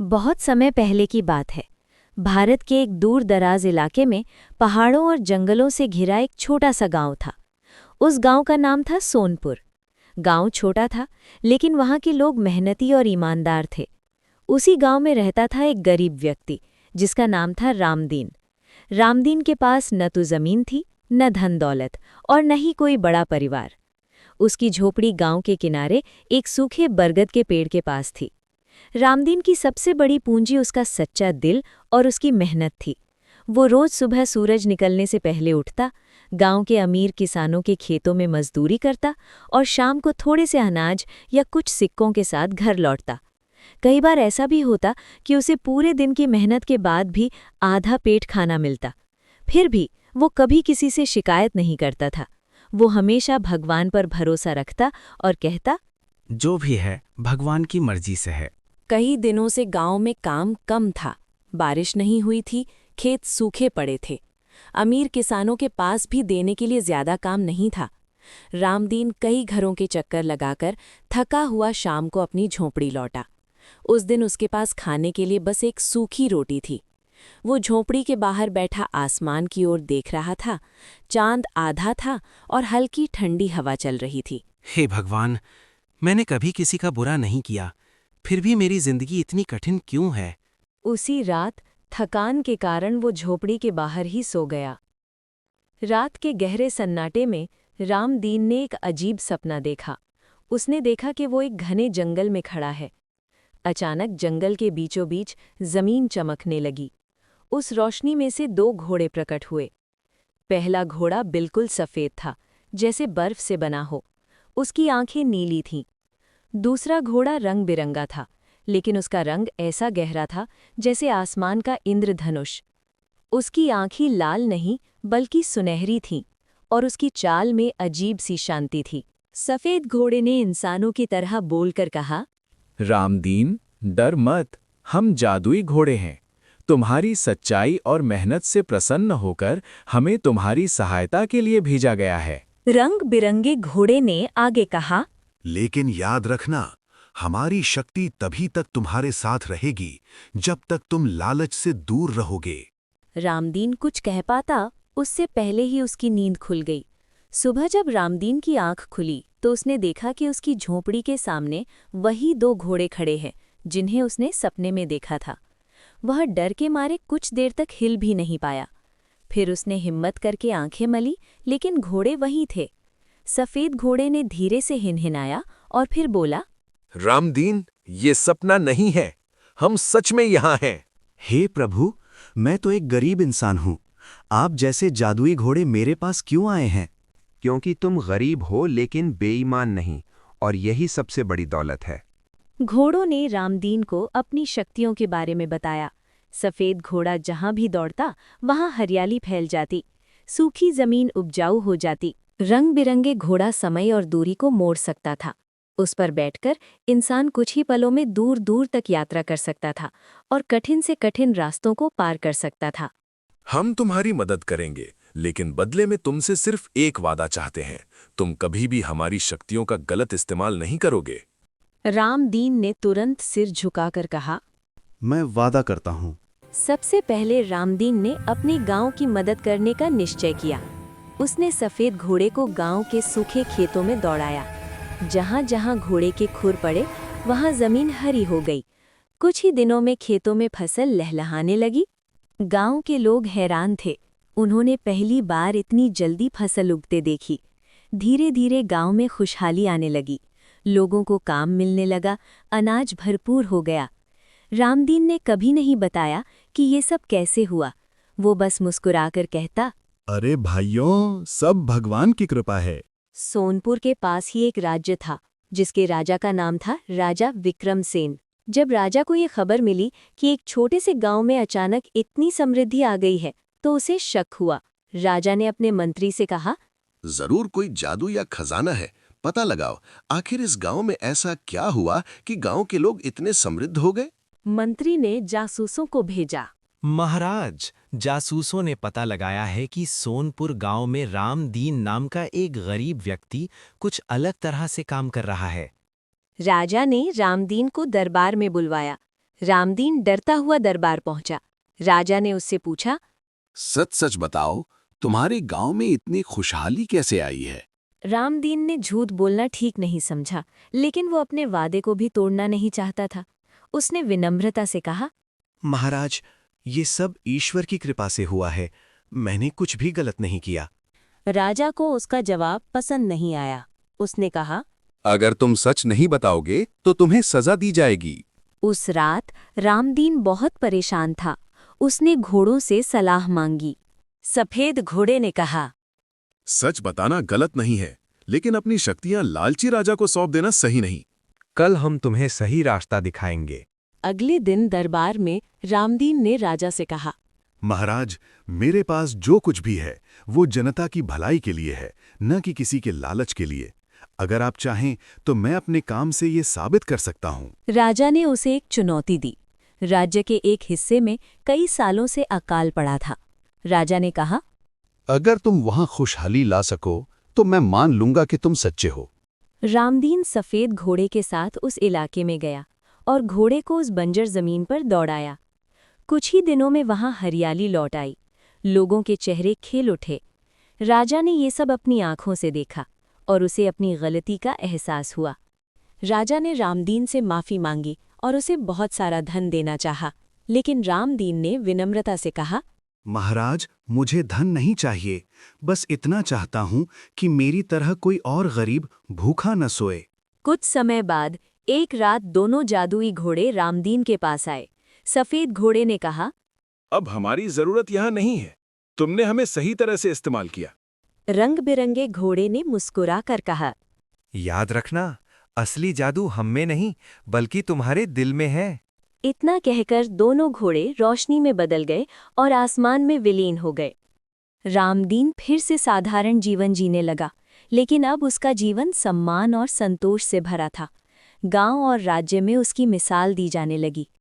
बहुत समय पहले की बात है। भारत के एक दूर दराज इलाके में पहाड़ों और जंगलों से घिरा एक छोटा सा गांव था। उस गांव का नाम था सोनपुर। गांव छोटा था, लेकिन वहां के लोग मेहनती और ईमानदार थे। उसी गांव में रहता था एक गरीब व्यक्ति, जिसका नाम था रामदीन। रामदीन के पास न तो जमीन थी, न धन दौलत, और न ही कोई बड़ा परिवार। उसकी झोपड़ी गांव के किनारे एक सूखे बरगद के पेड़ के पास थी। रामदीन की सबसे बड़ी पूंजी उसका सच्चा दिल और उसकी मेहनत थी। वो रोज सुबह सूरज निकलने से पहले उठता, गांव के अमीर किसानों के खेतों में मजदूरी करता और शाम को थोड़े से अनाज या कुछ सिक्कों के साथ घर लौटता। कई बार ऐसा भी होता कि उसे पूरे दिन की मेहनत के बाद भी आधा पेट खाना मिलता। फिर भी वो कभी किसी से शिकायत नहीं करता था। वो हमेशा भगवान पर भरोसा रखता और कहता, जो भी है भगवान की मर्जी से है। कई दिनों से गांव में काम कम था। बारिश नहीं हुई थी, खेत सूखे पड़े थे। अमीर किसानों के पास भी देने के लिए ज्यादा काम नहीं था। रामदीन कई घरों के चक्कर लगाकर थका हुआ शाम को अपनी झोंपड़ी लौटा। उस दिन उसके पास खाने के लिए बस एक सूखी रोटी थी। वो झोंपड़ी के बाहर बैठा आसमान की ओर देख रहा था। चांद आधा था और हल्की ठंडी हवा चल रही थी। हे भगवान, मैंने कभी किसी का बुरा नहीं किया, फिर भी मेरी जिंदगी इतनी कठिन क्यों है? उसी रात थकान के कारण वो झोपड़ी के बाहर ही सो गया। रात के गहरे सन्नाटे में रामदीन ने एक अजीब सपना देखा। उसने देखा कि वो एक घने जंगल में खड़ा है। अचानक जंगल के बीचों बीच जमीन चमकने लगी। उस रोशनी में से दो घोड़े प्रकट हुए। पहला घोड़ा बिल्कुल सफ़ेद था, जैसे बर्फ से बना हो। उसकी आंखें नीली थीं। दूसरा घोड़ा रंग बिरंगा था, लेकिन उसका रंग ऐसा गहरा था जैसे आसमान का इंद्रधनुष। उसकी आंखें लाल नहीं बल्कि सुनहरी थीं, और उसकी चाल में अजीब सी शांति थी। सफ़ेद घोड़े ने इंसानों की तरह बोलकर कहा, रामदीन, डर मत, हम जादुई घोड़े हैं। तुम्हारी सच्चाई और मेहनत से प्रसन्न होकर हमें तुम्हारी सहायता के लिए भेजा गया है। रंग बिरंगे घोड़े ने आगे कहा, लेकिन याद रखना, हमारी शक्ति तभी तक तुम्हारे साथ रहेगी जब तक तुम लालच से दूर रहोगे। रामदीन कुछ कह पाता, उससे पहले ही उसकी नींद खुल गई। सुबह जब रामदीन की आंख खुली तो उसने देखा कि उसकी झोंपड़ी के सामने वही दो घोड़े खड़े हैं जिन्हें उसने सपने में देखा था। वह डर के मारे कुछ देर तक हिल भी नहीं पाया। फिर उसने हिम्मत करके आंखें मली, लेकिन घोड़े वहीं थे। सफ़ेद घोड़े ने धीरे से हिनहिनाया और फिर बोला, रामदीन, ये सपना नहीं है, हम सच में यहाँ हैं। हे प्रभु, मैं तो एक गरीब इंसान हूँ। आप जैसे जादुई घोड़े मेरे पास क्यों आए हैं? क्योंकि तुम गरीब हो लेकिन बेईमान नहीं, और यही सबसे बड़ी दौलत है। घोड़ों ने रामदीन को अपनी शक्तियों के बारे में बताया। सफ़ेद घोड़ा जहां भी दौड़ता वहां हरियाली फैल जाती, सूखी जमीन उपजाऊ हो जाती। रंग बिरंगे घोड़ा समय और दूरी को मोड़ सकता था। उस पर बैठकर इंसान कुछ ही पलों में दूर दूर तक यात्रा कर सकता था और कठिन से कठिन रास्तों को पार कर सकता था। हम तुम्हारी मदद करेंगे, लेकिन बदले में तुमसे सिर्फ एक वादा चाहते हैं, तुम कभी भी हमारी शक्तियों का गलत इस्तेमाल नहीं करोगे। रामदीन ने तुरंत सिर झुकाकर कहा, मैं वादा करता हूँ। सबसे पहले रामदीन ने अपने गांव की मदद करने का निश्चय किया। उसने सफ़ेद घोड़े को गांव के सूखे खेतों में दौड़ाया। जहां जहां घोड़े के खुर पड़े वहां जमीन हरी हो गई। कुछ ही दिनों में खेतों में फसल लहलहाने लगी। गांव के लोग हैरान थे। उन्होंने पहली बार इतनी जल्दी फसल उगते देखी। धीरे धीरे गांव में खुशहाली आने लगी। लोगों को काम मिलने लगा, अनाज भरपूर हो गया। रामदीन ने कभी नहीं बताया कि ये सब कैसे हुआ। वो बस मुस्कुराकर कहता, अरे भाइयों, सब भगवान की कृपा है। सोनपुर के पास ही एक राज्य था, जिसके राजा का नाम था राजा विक्रमसेन। जब राजा को ये खबर मिली कि एक छोटे से गांव में अचानक इतनी समृद्धि आ गई है, तो उसे शक हुआ। राजा ने अपने मंत्री से कहा, जरूर कोई जादू या खजाना है, पता लगाओ, आखिर इस गांव में ऐसा क्या हुआ कि गांव के लोग इतने समृद्ध हो गए। मंत्री ने जासूसों को भेजा। महाराज, जासूसों ने पता लगाया है कि सोनपुर गांव में रामदीन नाम का एक गरीब व्यक्ति कुछ अलग तरह से काम कर रहा है। राजा ने रामदीन को दरबार में बुलवाया। रामदीन डरता हुआ दरबार पहुंचा। राजा ने उससे पूछा, सच सच बताओ, तुम्हारे गांव में इतनी खुशहाली कैसे आई है? रामदीन ने झूठ बोलना ठीक नहीं समझा, लेकिन वो अपने वादे को भी तोड़ना नहीं चाहता था। उसने विनम्रता से कहा, महाराज, ये सब ईश्वर की कृपा से हुआ है। मैंने कुछ भी गलत नहीं किया। राजा को उसका जवाब पसंद नहीं आया। उसने कहा, अगर तुम सच नहीं बताओगे तो तुम्हें सजा दी जाएगी। उस रात रामदीन बहुत परेशान था। उसने घोड़ों से सलाह मांगी। सफेद घोड़े ने कहा, सच बताना गलत नहीं है, लेकिन अपनी शक्तियां लालची राजा को सौंप देना सही नहीं। कल हम तुम्हें सही रास्ता दिखाएंगे। अगले दिन दरबार में रामदीन ने राजा से कहा, महाराज, मेरे पास जो कुछ भी है वो जनता की भलाई के लिए है, न कि किसी के लालच के लिए। अगर आप चाहें तो मैं अपने काम से ये साबित कर सकता हूँ। राजा ने उसे एक चुनौती दी। राज्य के एक हिस्से में कई सालों से अकाल पड़ा था। राजा ने कहा, अगर तुम वहां खुशहाली ला सको तो मैं मान लूंगा कि तुम सच्चे हो। रामदीन सफेद घोड़े के साथ उस इलाके में गया और घोड़े को उस बंजर जमीन पर दौड़ाया। कुछ ही दिनों में वहां हरियाली लौट आई। लोगों के चेहरे खिल उठे। राजा ने ये सब अपनी आंखों से देखा और उसे अपनी गलती का एहसास हुआ। राजा ने रामदीन से माफी मांगी और उसे बहुत सारा धन देना चाहा, लेकिन रामदीन ने विनम्रता से कहा, महाराज, मुझे धन नहीं चाहिए। बस इतना चाहता हूँ कि मेरी तरह कोई और गरीब भूखा न सोए। कुछ समय बाद एक रात दोनों जादुई घोड़े रामदीन के पास आए। सफेद घोड़े ने कहा, अब हमारी जरूरत यहाँ नहीं है। तुमने हमें सही तरह से इस्तेमाल किया। रंग बिरंगे घोड़े ने मुस्कुरा कर कहा, याद रखना, असली जादू हम में नहीं बल्कि तुम्हारे दिल में है। इतना कहकर दोनों घोड़े रोशनी में बदल गए और आसमान में विलीन हो गए। रामदीन फिर से साधारण जीवन जीने लगा, लेकिन अब उसका जीवन सम्मान और संतोष से भरा था। गांव और राज्य में उसकी मिसाल दी जाने लगी।